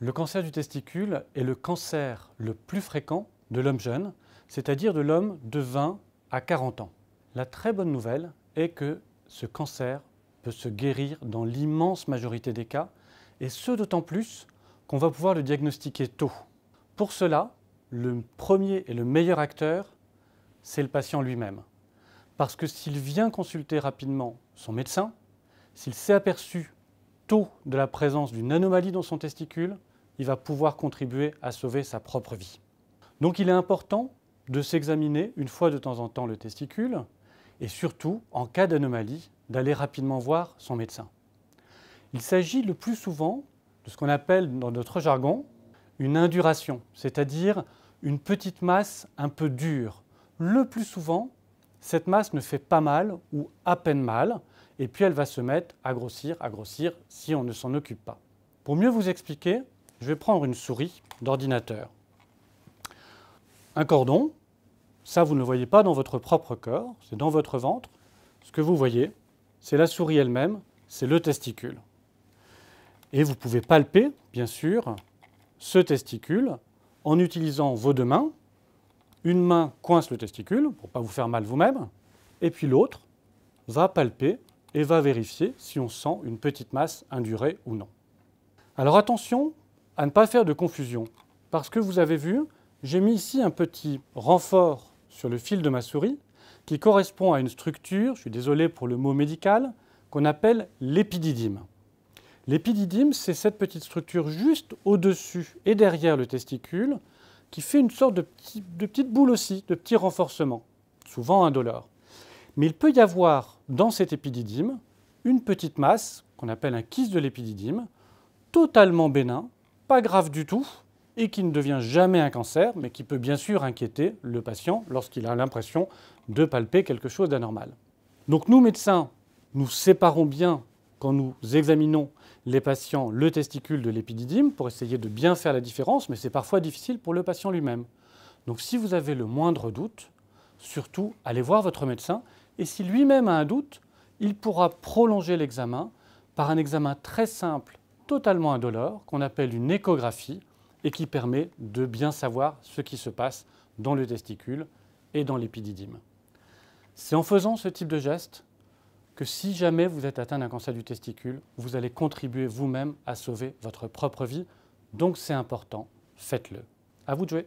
Le cancer du testicule est le cancer le plus fréquent de l'homme jeune, c'est-à-dire de l'homme de 20 à 40 ans. La très bonne nouvelle est que ce cancer peut se guérir dans l'immense majorité des cas, et ce d'autant plus qu'on va pouvoir le diagnostiquer tôt. Pour cela, le premier et le meilleur acteur, c'est le patient lui-même. Parce que s'il vient consulter rapidement son médecin, s'il s'est aperçu tôt de la présence d'une anomalie dans son testicule, il va pouvoir contribuer à sauver sa propre vie. Donc il est important de s'examiner une fois de temps en temps le testicule et surtout, en cas d'anomalie, d'aller rapidement voir son médecin. Il s'agit le plus souvent de ce qu'on appelle dans notre jargon une induration, c'est-à-dire une petite masse un peu dure. Le plus souvent, cette masse ne fait pas mal ou à peine mal, et puis elle va se mettre à grossir si on ne s'en occupe pas. Pour mieux vous expliquer, je vais prendre une souris d'ordinateur. Un cordon, ça vous ne le voyez pas dans votre propre corps, c'est dans votre ventre. Ce que vous voyez, c'est la souris elle-même, c'est le testicule. Et vous pouvez palper, bien sûr, ce testicule en utilisant vos deux mains. Une main coince le testicule pour ne pas vous faire mal vous-même, et puis l'autre va palper et va vérifier si on sent une petite masse indurée ou non. Alors attention à ne pas faire de confusion, parce que vous avez vu, j'ai mis ici un petit renfort sur le fil de ma souris qui correspond à une structure, je suis désolé pour le mot médical, qu'on appelle l'épididyme. L'épididyme, c'est cette petite structure juste au-dessus et derrière le testicule qui fait une sorte de petite boule aussi, de petit renforcement, souvent indolore. Mais il peut y avoir dans cet épididyme une petite masse qu'on appelle un kyste de l'épididyme, totalement bénin, pas grave du tout, et qui ne devient jamais un cancer, mais qui peut bien sûr inquiéter le patient lorsqu'il a l'impression de palper quelque chose d'anormal. Donc nous, médecins, nous séparons bien, quand nous examinons les patients, le testicule de l'épididyme, pour essayer de bien faire la différence, mais c'est parfois difficile pour le patient lui-même. Donc si vous avez le moindre doute, surtout allez voir votre médecin, et si lui-même a un doute, il pourra prolonger l'examen par un examen très simple, totalement indolore, qu'on appelle une échographie, et qui permet de bien savoir ce qui se passe dans le testicule et dans l'épididyme. C'est en faisant ce type de geste que si jamais vous êtes atteint d'un cancer du testicule, vous allez contribuer vous-même à sauver votre propre vie. Donc c'est important, faites-le. À vous de jouer.